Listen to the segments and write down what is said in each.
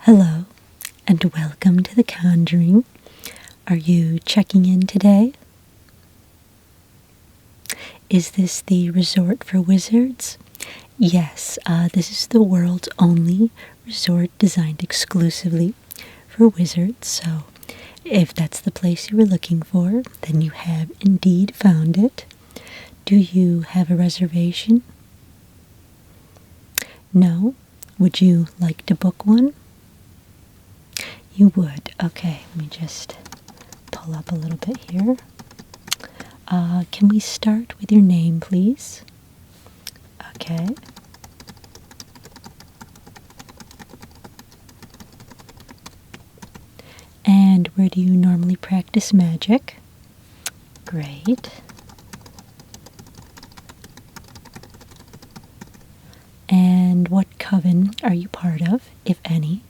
Hello, and welcome to The Conjuring. Are you checking in today? Is this the resort for wizards? Yes, this is the world's only resort designed exclusively for wizards, so if that's the place you were looking for, then you have indeed found it. Do you have a reservation? No? Would you like to book one? You would. Okay, let me just pull up a little bit here. Can we start with your name, please? Okay. And where do you normally practice magic? Great. And what coven are you part of, if any?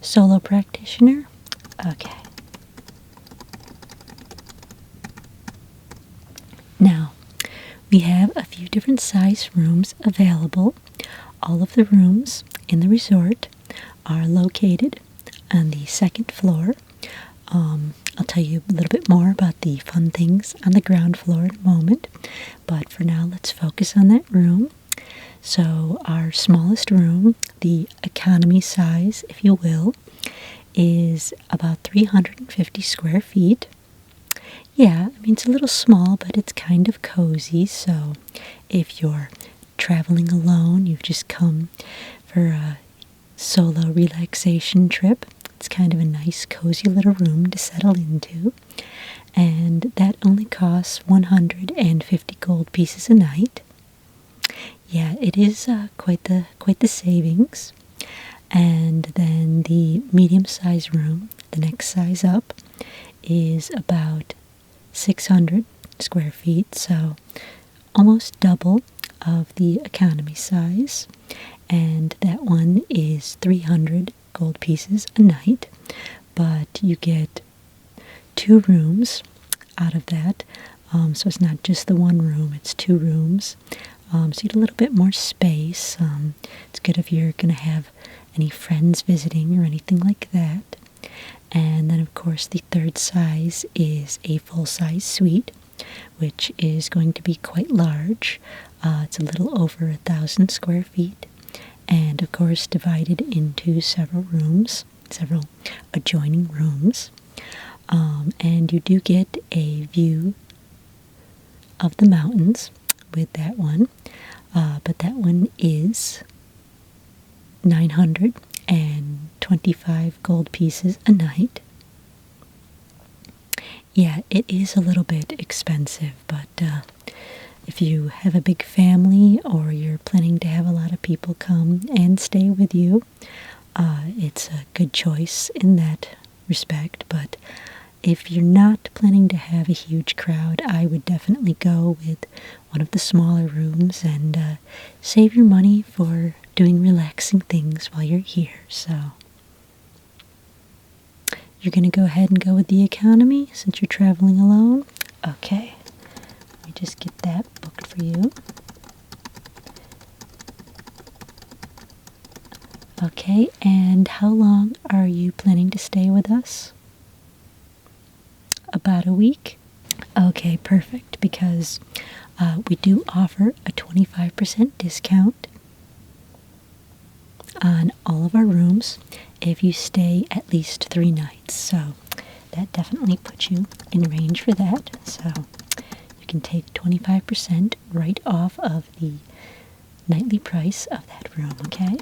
Solo practitioner? Okay. Now, we have a few different size rooms available. All of the rooms in the resort are located on the second floor. I'll tell you a little bit more about the fun things on the ground floor in a moment, but for now let's focus on that room. So our smallest room, the economy size, if you will, is about 350 square feet. Yeah, I mean, it's a little small, but it's kind of cozy, so if you're traveling alone, you've just come for a solo relaxation trip, it's kind of a nice, cozy little room to settle into, and that only costs 150 gold pieces a night. Yeah, it is quite the savings. And then the medium-sized room, the next size up, is about 600 square feet, so almost double of the economy size. And that one is 300 gold pieces a night, but you get 2 rooms out of that. So it's not just the one room, it's 2 rooms. So you get a little bit more space. It's good if you're going to have any friends visiting or anything like that. And then, of course, the third size is a full-size suite, which is going to be quite large. It's a little over 1,000 square feet, and, of course, divided into several rooms, several adjoining rooms. And you do get a view of the mountains with that one, but that one is 925 gold pieces a night. Yeah, it is a little bit expensive, but if you have a big family or you're planning to have a lot of people come and stay with you, it's a good choice in that respect. But if you're not planning to have a huge crowd, I would definitely go with one of the smaller rooms and save your money for doing relaxing things while you're here. So you're going to go ahead and go with the economy since you're traveling alone? Okay, let me just get that booked for you. Okay, and how long are you planning to stay with us? About a week? Okay, perfect, because we do offer a 25% discount on all of our rooms if you stay at least 3 nights. So that definitely puts you in range for that. So you can take 25% right off of the nightly price of that room, okay?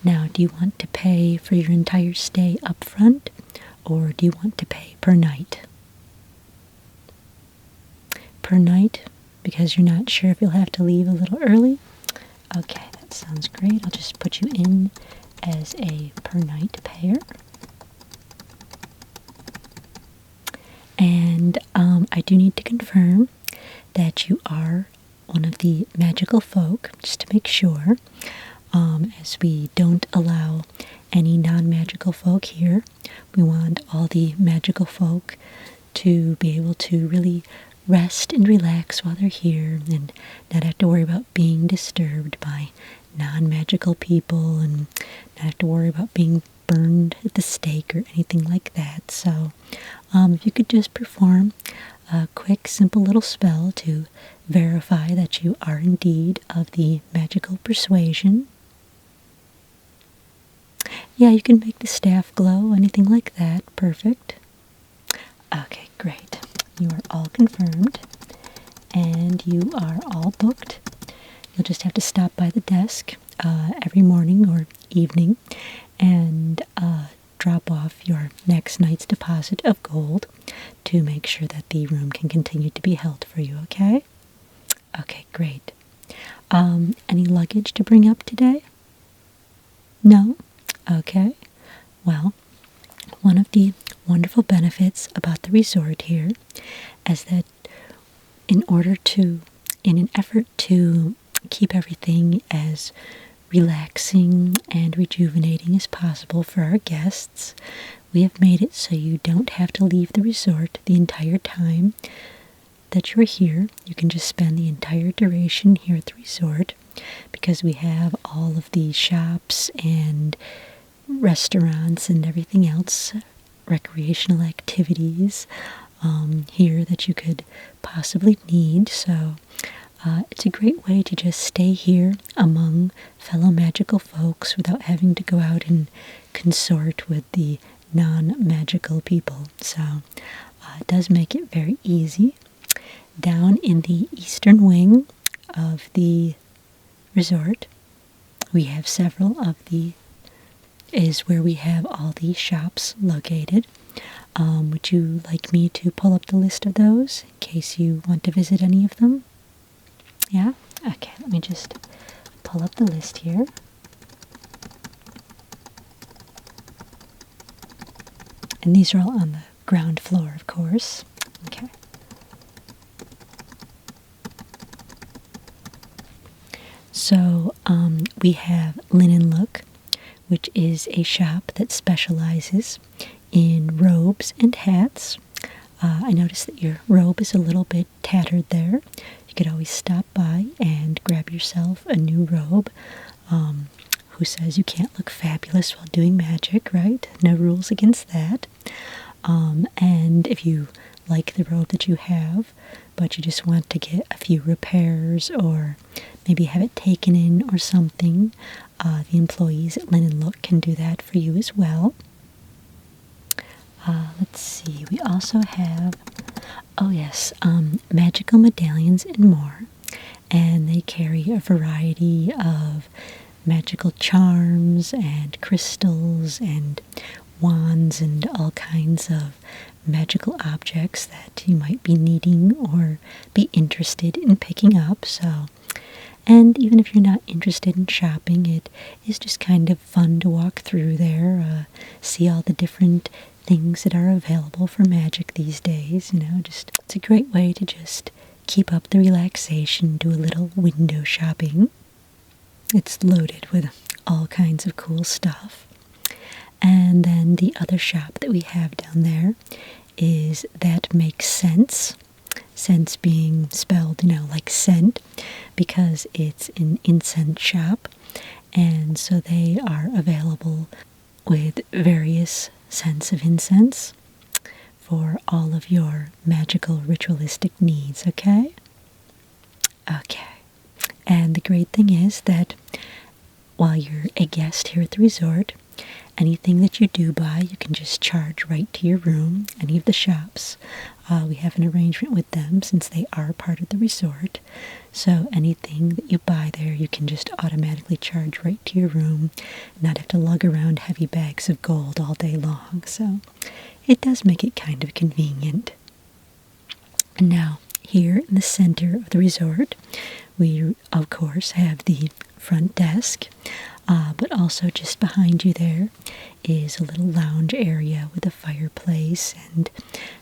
Now, do you want to pay for your entire stay up front, or do you want to pay per night? Per night, because you're not sure if you'll have to leave a little early? Okay, that sounds great. I'll just put you in as a per night payer. And I do need to confirm that you are one of the magical folk, just to make sure. As we don't allow any non-magical folk here. We want all the magical folk to be able to really rest and relax while they're here and not have to worry about being disturbed by non-magical people and not have to worry about being burned at the stake or anything like that. So if you could just perform a quick, simple little spell to verify that you are indeed of the magical persuasion. Yeah, you can make the staff glow, anything like that. Perfect. Okay, great. You are all confirmed, and you are all booked. You'll just have to stop by the desk every morning or evening and drop off your next night's deposit of gold to make sure that the room can continue to be held for you, okay? Okay, great. Any luggage to bring up today? No? Okay. Well, one of the wonderful benefits about the resort here is that in an effort to keep everything as relaxing and rejuvenating as possible for our guests, we have made it so you don't have to leave the resort the entire time that you're here. You can just spend the entire duration here at the resort because we have all of the shops and restaurants and everything else, recreational activities here that you could possibly need. So it's a great way to just stay here among fellow magical folks without having to go out and consort with the non-magical people. So it does make it very easy. Down in the eastern wing of the resort, we have is where we have all the shops located. Would you like me to pull up the list of those in case you want to visit any of them? Yeah? Okay, let me just pull up the list here. And these are all on the ground floor, of course. Okay. So we have Linen Look, which is a shop that specializes in robes and hats. I noticed that your robe is a little bit tattered there. You could always stop by and grab yourself a new robe. Who says you can't look fabulous while doing magic, right? No rules against that. And if you like the robe that you have, but you just want to get a few repairs or maybe have it taken in or something, the employees at Linen Look can do that for you as well. Let's see, we also have, magical medallions and more. And they carry a variety of magical charms and crystals and wands and all kinds of magical objects that you might be needing or be interested in picking up. And even if you're not interested in shopping, it is just kind of fun to walk through there, see all the different things that are available for magic these days. It's a great way to just keep up the relaxation, do a little window shopping. It's loaded with all kinds of cool stuff. And then the other shop that we have down there is That Makes Sense. Sense being spelled, like scent, because it's an incense shop. And so they are available with various scents of incense for all of your magical ritualistic needs, okay? Okay. And the great thing is that while you're a guest here at the resort, anything that you do buy, you can just charge right to your room, any of the shops. We have an arrangement with them since they are part of the resort. So anything that you buy there, you can just automatically charge right to your room, not have to lug around heavy bags of gold all day long. So it does make it kind of convenient. And now, here in the center of the resort, we, of course, have the front desk, but also just behind you there is a little lounge area with a fireplace, and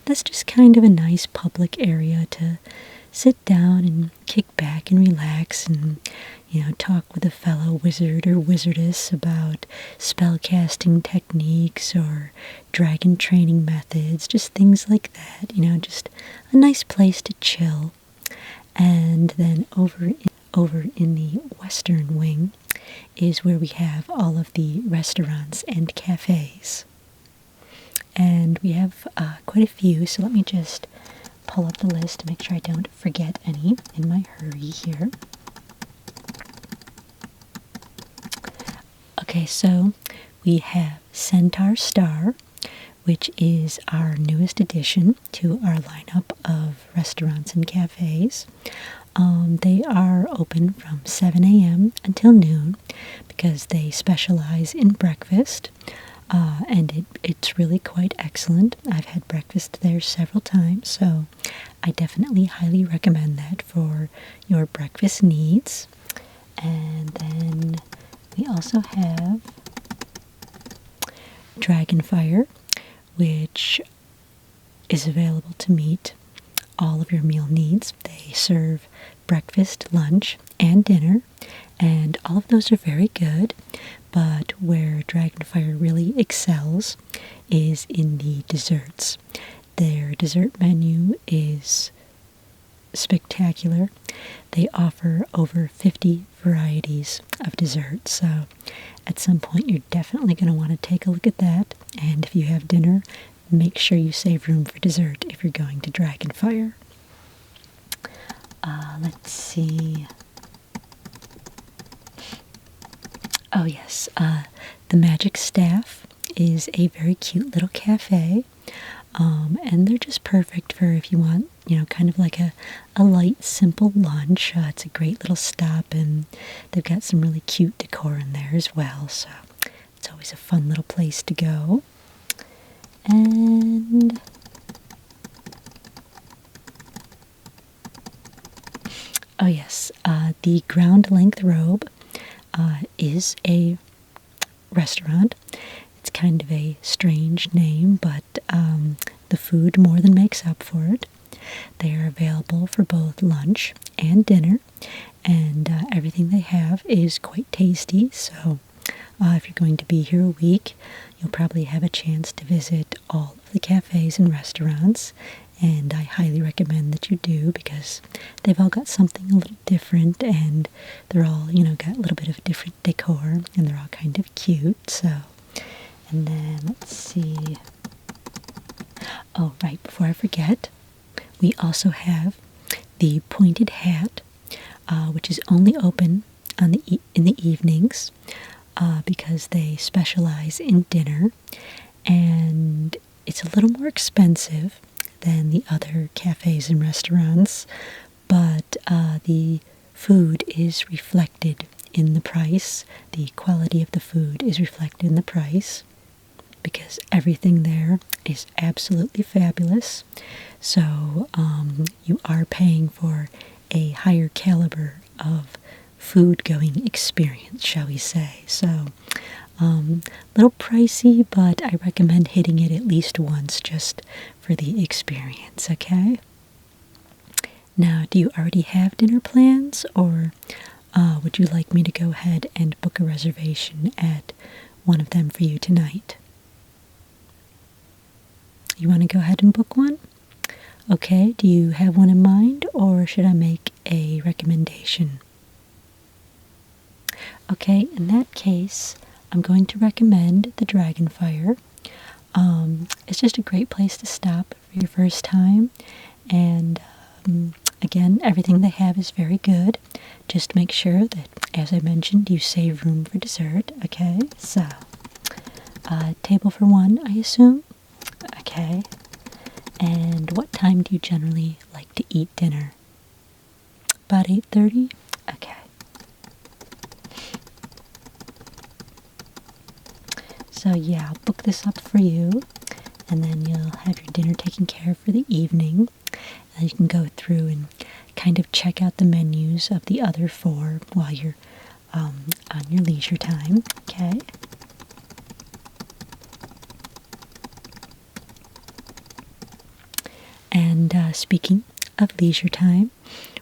that's just kind of a nice public area to sit down and kick back and relax and, talk with a fellow wizard or wizardess about spellcasting techniques or dragon training methods, just things like that, just a nice place to chill. And then over in the western wing is where we have all of the restaurants and cafes. And we have quite a few, so let me just pull up the list to make sure I don't forget any in my hurry here. Okay, so we have Centaur Star, which is our newest addition to our lineup of restaurants and cafes. They are open from 7 a.m. until noon because they specialize in breakfast, and it's really quite excellent. I've had breakfast there several times, so I definitely highly recommend that for your breakfast needs. And then we also have Dragonfire, which is available to meet all of your meal needs. They serve breakfast, lunch, and dinner, and all of those are very good, but where Dragonfire really excels is in the desserts. Their dessert menu is spectacular. They offer over 50 varieties of desserts, so at some point you're definitely going to want to take a look at that, and if you have dinner, make sure you save room for dessert if you're going to Dragonfire. Let's see. Oh yes, the Magic Staff is a very cute little cafe, and they're just perfect for if you want, kind of like a light, simple lunch. It's a great little stop, and they've got some really cute decor in there as well, so it's always a fun little place to go. And oh yes, the Ground Length Robe is a restaurant. It's kind of a strange name, but the food more than makes up for it. They are available for both lunch and dinner, and everything they have is quite tasty, so if you're going to be here a week, you'll probably have a chance to visit all of the cafes and restaurants, and I highly recommend that you do because they've all got something a little different, and they're all, got a little bit of different decor, and they're all kind of cute, so. And then, let's see. Oh, right, before I forget, we also have the Pointed Hat, which is only open in the evenings, because they specialize in dinner, and it's a little more expensive than the other cafes and restaurants, but the food is reflected in the price. The quality of the food is reflected in the price because everything there is absolutely fabulous. So you are paying for a higher caliber of food-going experience, shall we say. So a little pricey, but I recommend hitting it at least once just for the experience, okay? Now, do you already have dinner plans, or would you like me to go ahead and book a reservation at one of them for you tonight? You want to go ahead and book one? Okay, do you have one in mind, or should I make a recommendation? Okay, in that case, I'm going to recommend the Dragonfire. It's just a great place to stop for your first time, and again, everything they have is very good. Just make sure that, as I mentioned, you save room for dessert, okay? So, table for one, I assume? Okay. And what time do you generally like to eat dinner? About 8:30? Okay. So yeah, I'll book this up for you, and then you'll have your dinner taken care of for the evening. And you can go through and kind of check out the menus of the other four while you're on your leisure time, okay? And speaking of leisure time,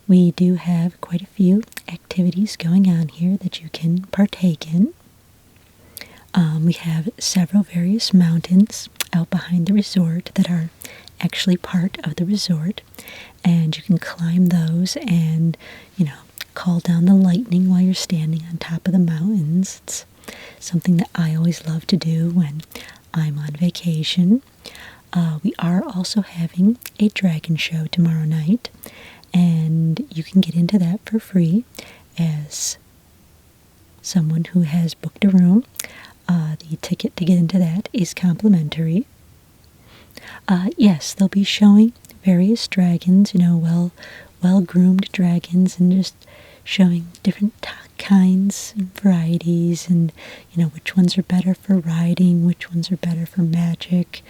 we do have quite a few activities going on here that you can partake in. We have several various mountains out behind the resort that are actually part of the resort, and you can climb those and, call down the lightning while you're standing on top of the mountains. It's something that I always love to do when I'm on vacation. We are also having a dragon show tomorrow night, and you can get into that for free as someone who has booked a room. The ticket to get into that is complimentary. Yes, they'll be showing various dragons, well-groomed dragons, and just showing different kinds and varieties, and, which ones are better for riding, which ones are better for magic,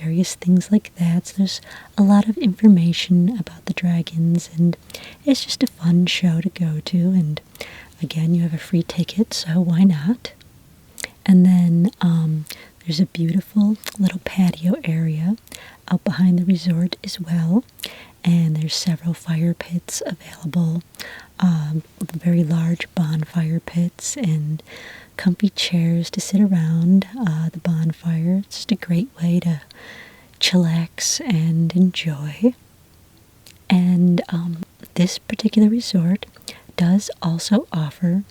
various things like that. So there's a lot of information about the dragons, and it's just a fun show to go to, and again, you have a free ticket, so why not? And then there's a beautiful little patio area out behind the resort as well, and there's several fire pits available, very large bonfire pits and comfy chairs to sit around the bonfire. It's just a great way to chillax and enjoy. And this particular resort does also offer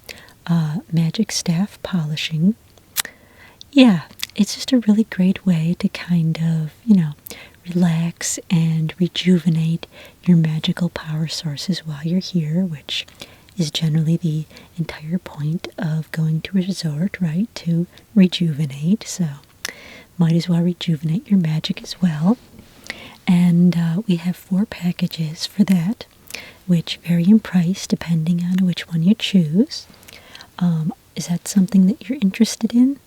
magic staff polishing. Yeah, it's just a really great way to kind of, relax and rejuvenate your magical power sources while you're here, which is generally the entire point of going to a resort, right? To rejuvenate. So might as well rejuvenate your magic as well. And we have 4 packages for that, which vary in price depending on which one you choose. Is that something that you're interested in?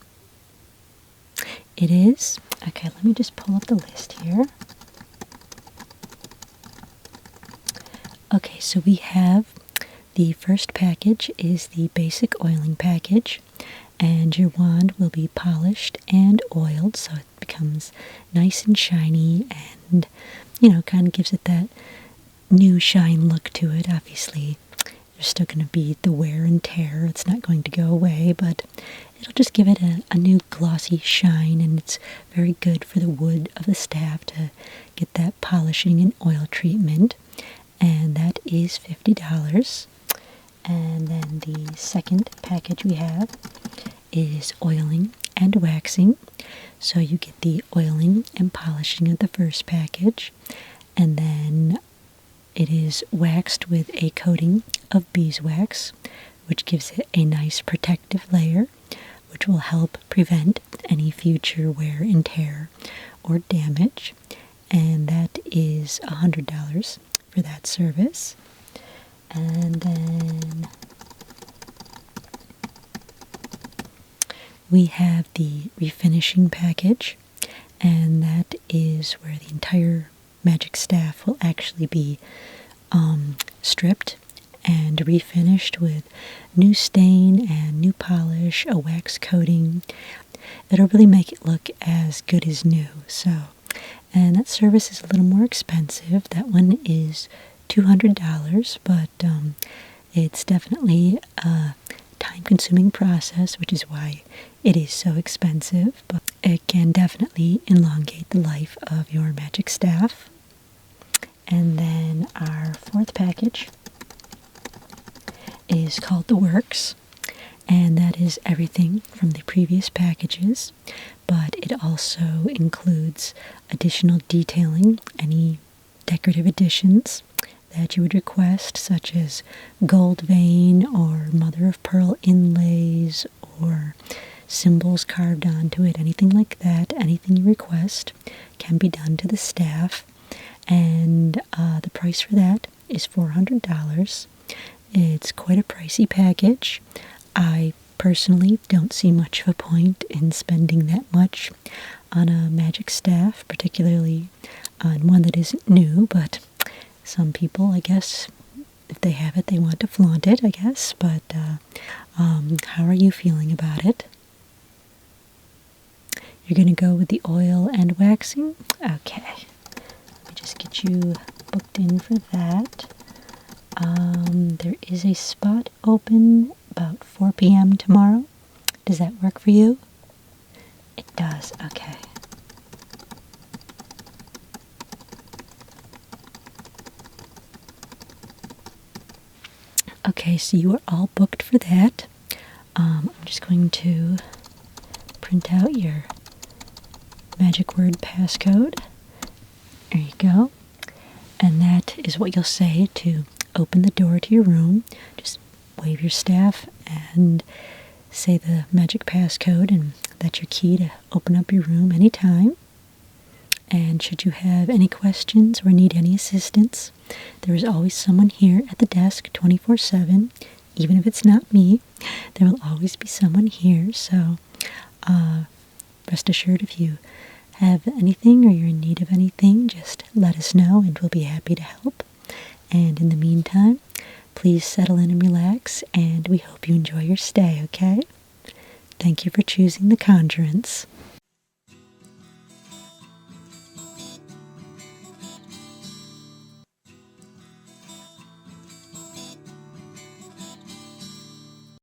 It is? Okay, let me just pull up the list here. Okay, so we have the first package is the basic oiling package, and your wand will be polished and oiled so it becomes nice and shiny and, kind of gives it that new shine look to it. Obviously, there's still going to be the wear and tear. It's not going to go away, but it'll just give it a new glossy shine, and it's very good for the wood of the staff to get that polishing and oil treatment, and that is $50. And then the second package we have is oiling and waxing. So you get the oiling and polishing of the first package, and then it is waxed with a coating of beeswax, which gives it a nice protective layer, which will help prevent any future wear and tear or damage. And that is $100 for that service. And then we have the refinishing package, and that is where the entire magic staff will actually be stripped and refinished with new stain and new polish, a wax coating. It'll really make it look as good as new. And that service is a little more expensive. That one is $200, but it's definitely a time-consuming process, which is why it is so expensive. But it can definitely elongate the life of your magic staff. And then our fourth package is called the Works, and that is everything from the previous packages, but it also includes additional detailing, any decorative additions that you would request, such as gold vein or mother of pearl inlays or symbols carved onto it, anything like that. Anything you request can be done to the staff, and the price for that is $400. It's quite a pricey package. I personally don't see much of a point in spending that much on a magic staff, particularly on one that isn't new, but some people, I guess, if they have it, they want to flaunt it, I guess. But how are you feeling about it? You're going to go with the oil and waxing? Okay. Let me just get you booked in for that. There is a spot open about 4 p.m. tomorrow. Does that work for you? It does, okay. Okay, so you are all booked for that. I'm just going to print out your magic word passcode. There you go. And that is what you'll say to open the door to your room. Just wave your staff and say the magic passcode, and that's your key to open up your room anytime. And should you have any questions or need any assistance, there is always someone here at the desk 24/7. Even if it's not me, there will always be someone here. So rest assured, if you have anything or you're in need of anything, just let us know and we'll be happy to help. And in the meantime, please settle in and relax, and we hope you enjoy your stay, okay? Thank you for choosing the Conjurance.